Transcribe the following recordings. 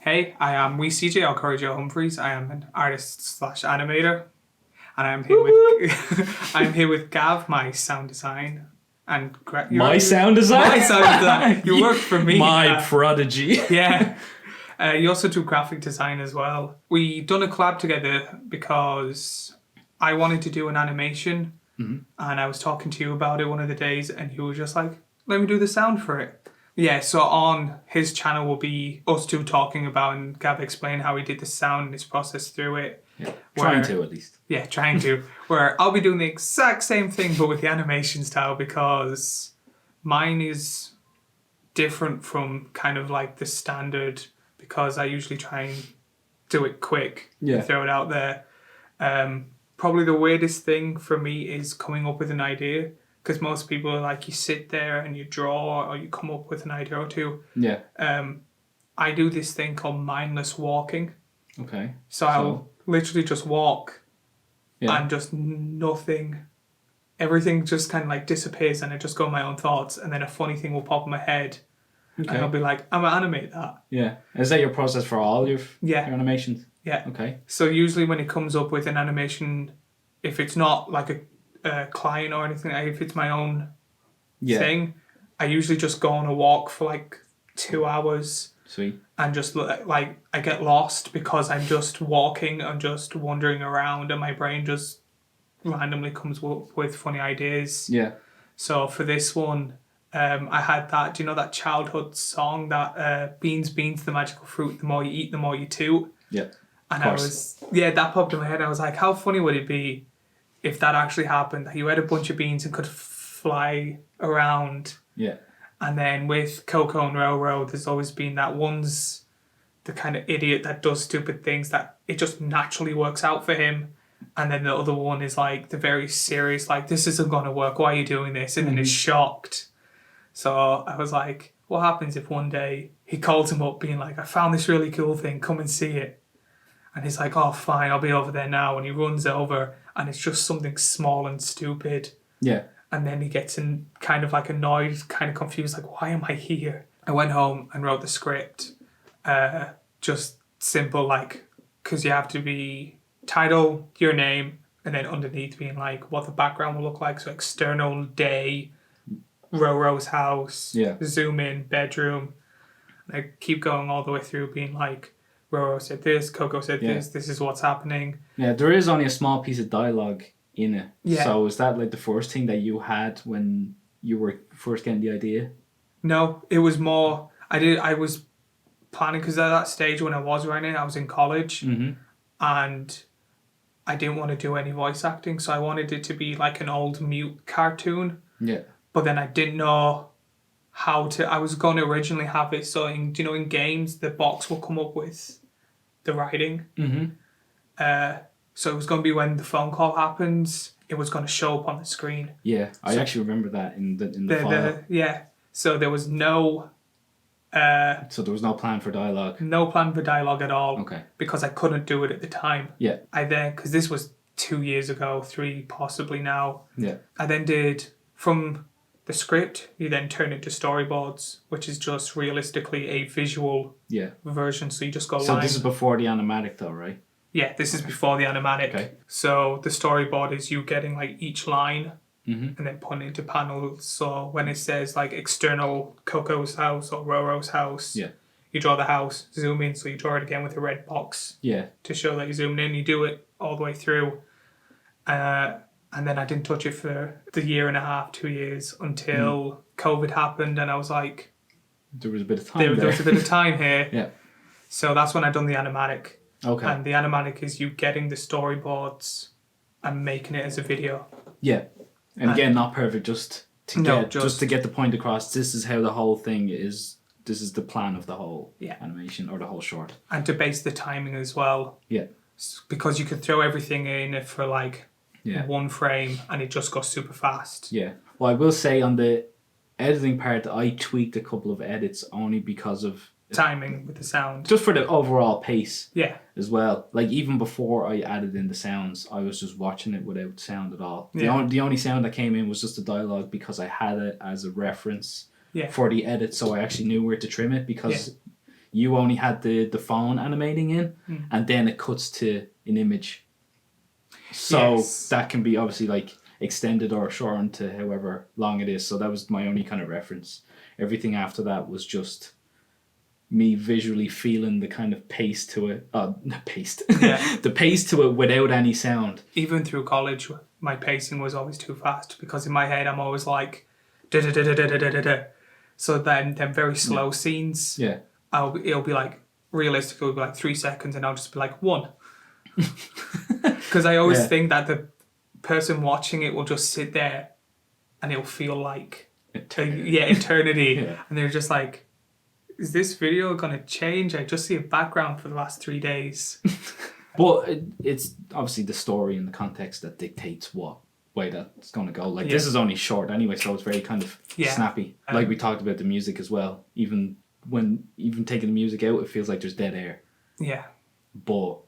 Hey, I am Weecj or Corey Joe Humphreys. I am an artist/animator, and I'm here with I'm here with Gav, my sound design, and my sound design. My sound design. You work for me. My prodigy. Yeah. You also do graphic design as well. We done a collab together because I wanted to do an animation, and I was talking to you about it one of the days, and you were just like, "Let me do the sound for it." Yeah, so on his channel will be us two talking about and Gav explain how he did the sound and his process through it. Yeah, trying to at least. Yeah, trying to. Where I'll be doing the exact same thing but with the animation style because mine is different from kind of like the standard because I usually try and do it quick and throw it out there. Probably the weirdest thing for me is coming up with an idea. Because most people are like, you sit there and you draw or you come up with an idea or two. Yeah. I do this thing called mindless walking. Okay. So I'll literally just walk and just nothing. Everything just kind of like disappears and I just go my own thoughts. And then a funny thing will pop in my head. Okay. And I'll be like, I'm going to animate that. Yeah. Is that your process for all your animations? Yeah. Okay. So usually when it comes up with an animation, if it's not like a client or anything, if it's my own thing, I usually just go on a walk for like 2 hours. Sweet. And just like I get lost because I'm just walking and just wandering around and my brain just randomly comes up with funny ideas. Yeah. So for this one, I had that, do you know that childhood song that beans, the magical fruit, the more you eat, the more you toot? Yeah. And that popped in my head. I was like, how funny would it be if that actually happened, that you had a bunch of beans and could fly around. Yeah. And then with Coco and Roro, there's always been that one's the kind of idiot that does stupid things that it just naturally works out for him. And then the other one is like the very serious, like, this isn't going to work. Why are you doing this? And then is shocked. So I was like, what happens if one day he calls him up being like, I found this really cool thing. Come and see it. And he's like, oh, fine, I'll be over there now. And he runs over and it's just something small and stupid. Yeah. And then he gets in kind of like annoyed, kind of confused, like, why am I here? I went home and wrote the script. Just simple, like, because you have to be title, your name, and then underneath being like what the background will look like. So external day, Roro's house, zoom in, bedroom. And I keep going all the way through being like, Roro said this, Coco said this is what's happening. Yeah, there is only a small piece of dialogue in it. Yeah. So is that like the first thing that you had when you were first getting the idea? No, it was more, I was planning, because at that stage when I was writing it, I was in college and I didn't want to do any voice acting. So I wanted it to be like an old mute cartoon. Yeah. But then I didn't know how to, I was going to originally have it so in games the box will come up with the writing. So it was going to be when the phone call happens, it was going to show up on the screen. Yeah, I actually remember that in the file. So there was no so there was no plan for dialogue. No plan for dialogue at all. Okay. Because I couldn't do it at the time. Yeah. Because this was 2 years ago, 3 possibly now. Yeah. I then did from the script, you then turn into storyboards, which is just realistically a visual version. So you just go So this is before the animatic though, right? Yeah, this is before the animatic. Okay. So the storyboard is you getting like each line and then putting it into panels. So when it says like external Coco's house or Roro's house, you draw the house, zoom in. So you draw it again with a red box to show that you're zooming in. You do it all the way through. And then I didn't touch it for the 1.5, 2 years until COVID happened. And I was like... There was a bit of time there was a bit of time here. Yeah. So that's when I done the animatic. Okay. And the animatic is you getting the storyboards and making it as a video. Yeah. And again, not perfect, just to get the point across. This is how the whole thing is. This is the plan of the whole animation or the whole short. And to base the timing as well. Yeah. Because you could throw everything in it for like one frame and it just goes super fast. Yeah. Well, I will say on the editing part, I tweaked a couple of edits only because of timing with the sound. Just for the overall pace. Yeah. As well. Like even before I added in the sounds, I was just watching it without sound at all. The only sound that came in was just the dialogue because I had it as a reference for the edit, so I actually knew where to trim it because you only had the phone animating in, and then it cuts to an image. So that can be obviously like extended or shortened to however long it is. So that was my only kind of reference. Everything after that was just me visually feeling the kind of pace to it. The pace to it without any sound. Even through college, my pacing was always too fast because in my head I'm always like da da da da da da da da. So then them very slow scenes. Yeah. It'll be like realistically it'll be like 3 seconds, and I'll just be like 1. Because I always think that the person watching it will just sit there, and it'll feel like eternity. And they're just like, is this video gonna change? I just see a background for the last 3 days. But it's obviously the story and the context that dictates what way that's going to go. Like this is only short anyway, so it's very kind of snappy. Like we talked about the music as well. Even taking the music out, it feels like there's dead air. Yeah. But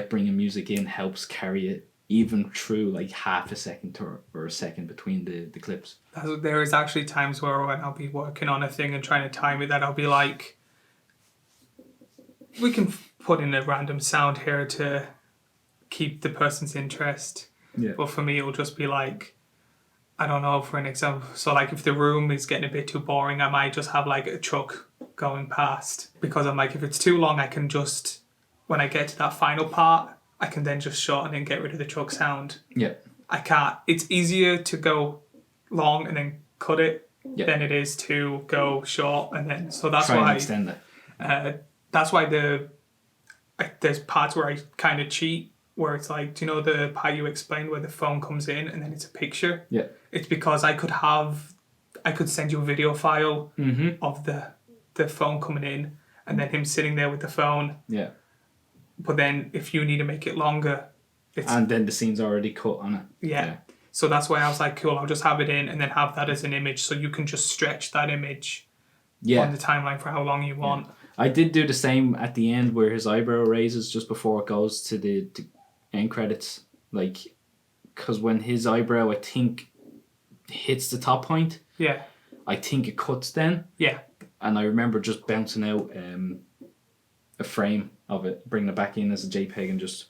bringing music in helps carry it even through like half a second or a second between the clips. There is actually times where when I'll be working on a thing and trying to time it, that I'll be like, we can put in a random sound here to keep the person's interest. Yeah. But for me, it'll just be like, I don't know, for an example. So like if the room is getting a bit too boring, I might just have like a truck going past. Because I'm like, if it's too long, I can just, when I get to that final part, I can then just shorten and get rid of the truck sound. Yeah. I can't. It's easier to go long and then cut it than it is to go short and then. So that's why. Extend it. That's why there's parts where I kind of cheat, where it's like, do you know the part you explained where the phone comes in and then it's a picture? Yeah. It's because I could send you a video file of the phone coming in and then him sitting there with the phone. Yeah. But then if you need to make it longer, and then the scene's already cut on it. Yeah. So that's why I was like, cool, I'll just have it in and then have that as an image, so you can just stretch that image on the timeline for how long you want. I did do the same at the end where his eyebrow raises just before it goes to the end credits. Like, because when his eyebrow, I think, hits the top point, I think it cuts then. Yeah. And I remember just bouncing out a frame of it, bringing it back in as a JPEG and just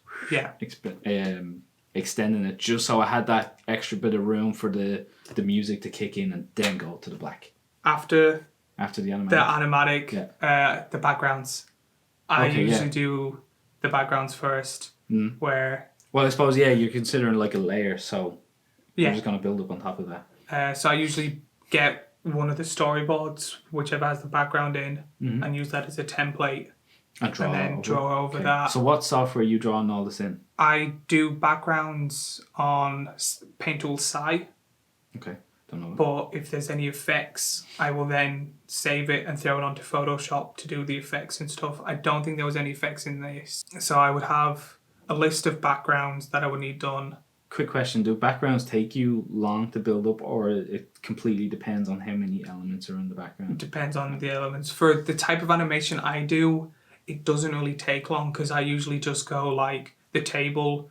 extending it just so I had that extra bit of room for the music to kick in and then go to the black. After the animatic. The backgrounds. I usually do the backgrounds first. Where... Well, I suppose, you're considering like a layer, so you're just going to build up on top of that. So I usually get one of the storyboards, whichever has the background in, and use that as a template. And then draw over that. So what software are you drawing all this in? I do backgrounds on Paint Tool Sci. Okay. But if there's any effects, I will then save it and throw it onto Photoshop to do the effects and stuff. I don't think there was any effects in this. So I would have a list of backgrounds that I would need done. Quick question, do backgrounds take you long to build up, or it completely depends on how many elements are in the background? It depends on the elements. For the type of animation I do, it doesn't really take long because I usually just go like the table.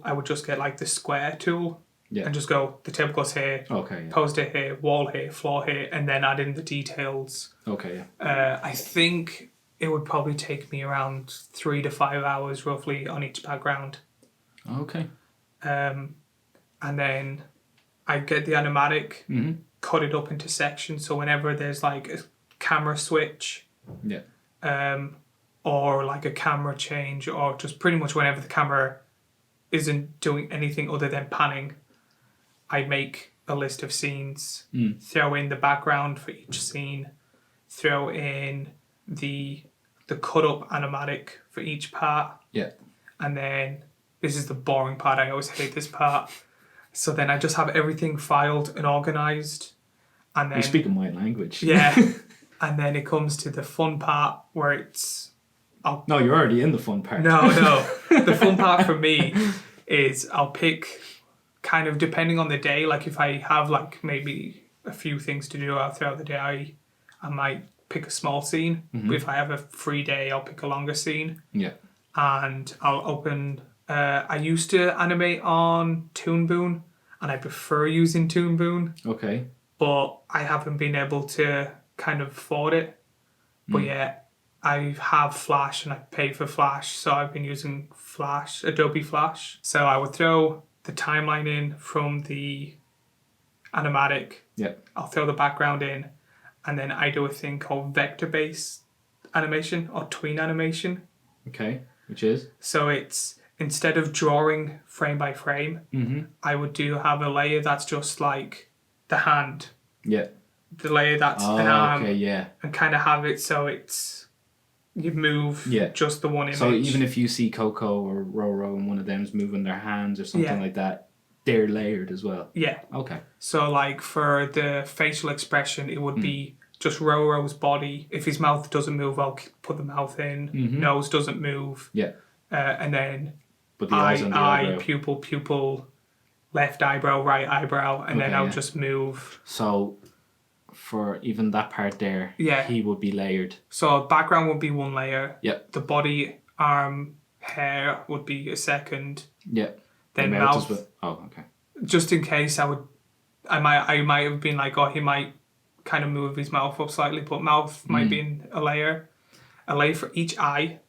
I would just get like the square tool. Yeah. And just go, the table goes here, poster here, wall here, floor here, and then add in the details. Okay, yeah. I think it would probably take me around 3 to 5 hours roughly on each background. Okay. And then I get the animatic, cut it up into sections, so whenever there's like a camera switch, or like a camera change, or just pretty much whenever the camera isn't doing anything other than panning, I make a list of scenes, throw in the background for each scene, throw in the cut up animatic for each part. Yeah. And then this is the boring part. I always hate this part. So then I just have everything filed and organized. And then you're speaking my language. Yeah. And then it comes to the fun part where it's... No, you're already in the fun part. No. The fun part for me is I'll pick... kind of depending on the day, like if I have like maybe a few things to do throughout the day, I might pick a small scene. But if I have a free day, I'll pick a longer scene. Yeah. And I'll open... I used to animate on Toon Boom, and I prefer using Toon Boom. Okay. But I haven't been able to kind of afford it. But yeah, I have Flash and I pay for Flash, so I've been using Flash, Adobe Flash. So I would throw the timeline in from the animatic. Yeah. I'll throw the background in, and then I do a thing called vector-based animation or tween animation. Okay, which is? So it's, instead of drawing frame by frame, I would have a layer that's just like the hand. Yeah. The layer that's an arm. Okay, yeah. And kind of have it so you move just the one image. So even if you see Coco or Roro and one of them's moving their hands or something like that, they're layered as well. Yeah. Okay. So like for the facial expression, it would be just Roro's body. If his mouth doesn't move, I'll put the mouth in. Nose doesn't move. Yeah. And then but the eyes on the eyebrow. pupil, left eyebrow, right eyebrow, and then I'll just move. So for even that part there, he would be layered. So background would be one layer. Yep. The body, arm, hair would be a second. Yep. Then the mouth. Oh, okay. Just in case I might have been like, he might kind of move his mouth up slightly, but mouth might be in a layer for each eye,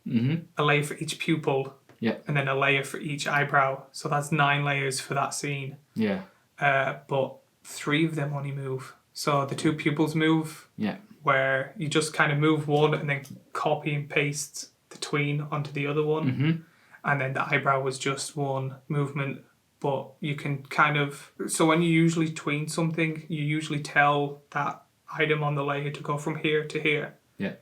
a layer for each pupil, and then a layer for each eyebrow. So that's 9 layers for that scene. Yeah. But 3 of them only move. So the 2 pupils move. Yeah. Where you just kind of move one and then copy and paste the tween onto the other one. And then the eyebrow was just one movement. But you can kind of... So when you usually tween something, you usually tell that item on the layer to go from here to here. Yeah.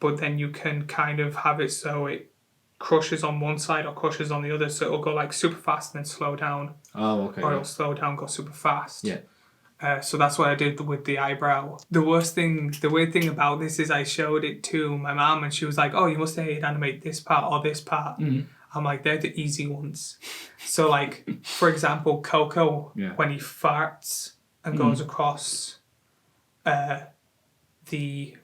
But then you can kind of have it so it crushes on one side or crushes on the other. So it'll go like super fast and then slow down. Oh, okay. Or it'll slow down, go super fast. Yeah. So that's what I did with the eyebrow. The weird thing about this is I showed it to my mom and she was like, oh, you must animate this part or this part. I'm like, they're the easy ones. So like, for example, Coco, when he farts and goes across the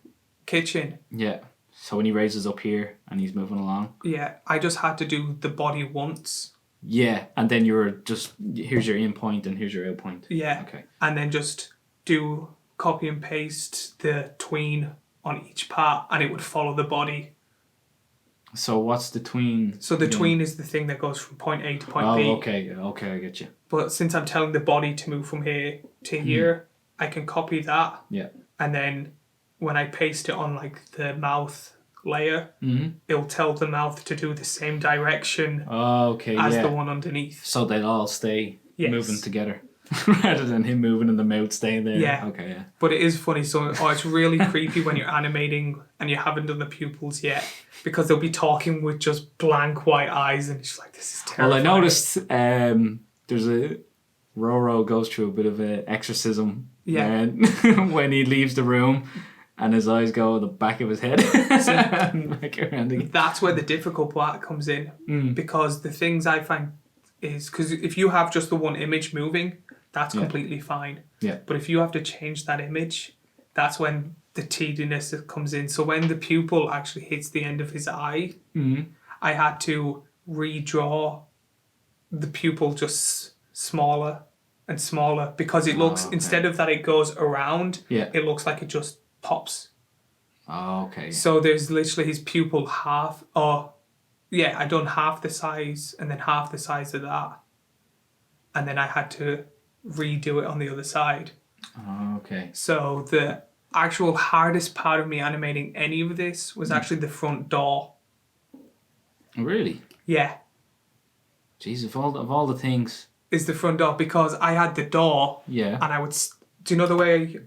kitchen. Yeah. So when he raises up here and he's moving along. Yeah, I just had to do the body once. Yeah, and then you're just, here's your in point and here's your out point. Yeah. Okay. And then just do copy and paste the tween on each part and it would follow the body. So what's the tween? So the tween is the thing that goes from point A to point B. Oh, okay. Okay, I get you. But since I'm telling the body to move from here to here, I can copy that. Yeah. And then when I paste it on like the mouth layer, it'll tell the mouth to do the same direction as the one underneath. So they'll all stay moving together. Rather than him moving and the mouth staying there. Yeah. Okay, yeah. But it is funny. So it's really creepy when you're animating and you haven't done the pupils yet because they'll be talking with just blank white eyes and it's just like, this is terrifying. Well, I noticed there's a... Roro goes through a bit of an exorcism when he leaves the room and his eyes go in the back of his head. Back around again. That's where the difficult part comes in because the things I find is... Because if you have just the one image moving... That's completely fine. Yeah. But if you have to change that image, that's when the tediousness comes in. So when the pupil actually hits the end of his eye, I had to redraw the pupil just smaller and smaller because it looks, instead of that it goes around, it looks like it just pops. Oh, okay. So there's literally his pupil I done half the size and then half the size of that. And then I had to redo it on the other side. Oh, okay. So the actual hardest part of me animating any of this was actually the front door. Really? Yeah. Jeez, of all the things. Is the front door because I had the door. Yeah. And I would... Do you know the way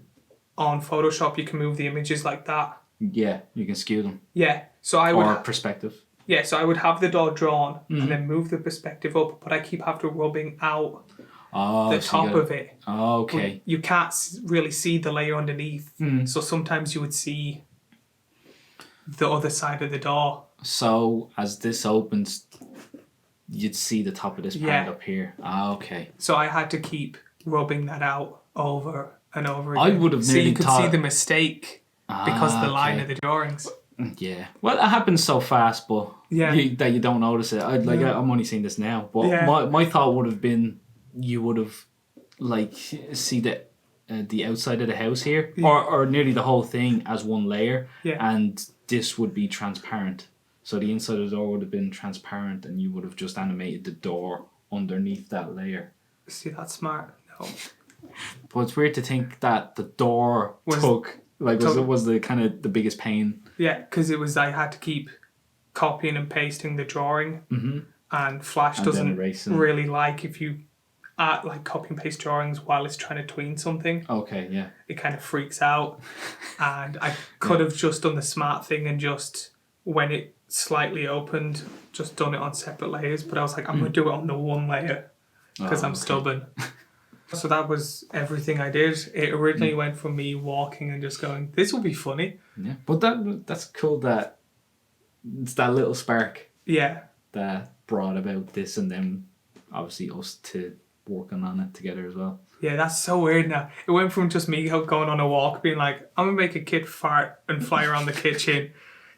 on Photoshop you can move the images like that? Yeah, you can skew them. Yeah. So I would... Or perspective. Yeah, so I would have the door drawn and then move the perspective up, but I keep having to rubbing out the top of it. Oh, okay. But you can't really see the layer underneath. So sometimes you would see the other side of the door. So as this opens, you'd see the top of this part up here. Ah, okay. So I had to keep rubbing that out over and over again. I would have nearly so you could see the mistake because of the line of the drawings. Yeah. Well, it happens so fast, but that you don't notice it. I'm only seeing this now, but my thought would have been you would have see the the outside of the house here, Yeah. or nearly the whole thing as one layer, Yeah. and this would be transparent. So the inside of the door would have been transparent, and you would have just animated the door underneath that layer. See, that's smart. No. But it's weird to think that the door was the kind of the biggest pain. Yeah, because it was I had to keep copying and pasting the drawing, and Flash doesn't really like if you like copy and paste drawings while it's trying to tween something. Okay, yeah. It kind of freaks out, and I could have just done the smart thing and just when it slightly opened, just done it on separate layers. But I was like, I'm gonna do it on the one layer because I'm stubborn. So that was everything I did. It originally went from me walking and just going, this will be funny. Yeah, but that's cool that it's that little spark. Yeah. That brought about this, and then obviously us to working on it together as well. Yeah, that's so weird now. It went from just me going on a walk, being like, I'm gonna make a kid fart and fly around the kitchen,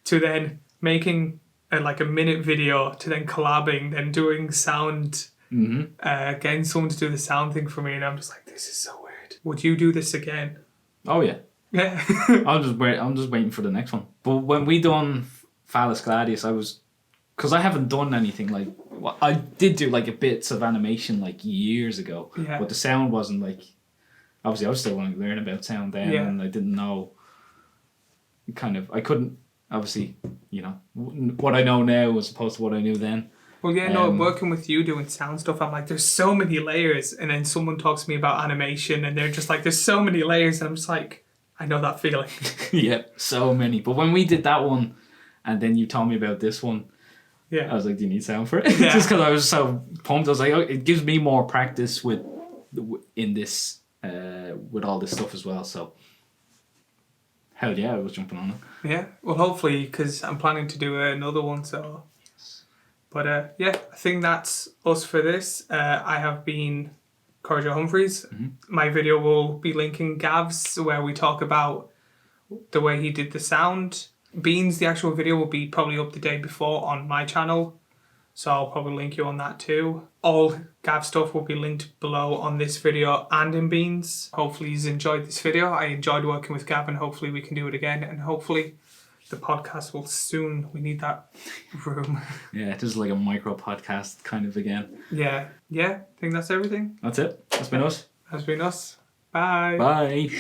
to then making a minute video, to then collabing, then doing sound. Getting someone to do the sound thing for me, and I'm just like, this is so weird. Would you do this again? Oh yeah. Yeah. I'm just waiting for the next one. But when we done Phallus Gladius, because I haven't done anything like. Well, I did do like a bits of animation like years ago, but the sound wasn't like. Obviously, I was still wanting to learn about sound then, and I didn't know. I couldn't obviously, what I know now as opposed to what I knew then. Well, working with you doing sound stuff, I'm like, there's so many layers. And then someone talks to me about animation and they're just like, there's so many layers. And I'm just like, I know that feeling. Yeah, so many. But when we did that one and then you told me about this one, I was like, do you need sound for it? Yeah. Just because I was so pumped. I was like, it gives me more practice with all this stuff as well. So, hell yeah, I was jumping on it. Yeah, well, hopefully, because I'm planning to do another one, so... But I think that's us for this. I have been Corjo Humphreys. My video will be linking Gav's, where we talk about the way he did the sound. Beans, the actual video, will be probably up the day before on my channel. So I'll probably link you on that too. All Gav stuff will be linked below on this video and in Beans. Hopefully you've enjoyed this video. I enjoyed working with Gav, and hopefully we can do it again. And hopefully... the podcast will soon. We need that room. Yeah, just like a micro podcast kind of again. Yeah. I think that's everything. That's it. That's been us. That's been us. Bye. Bye.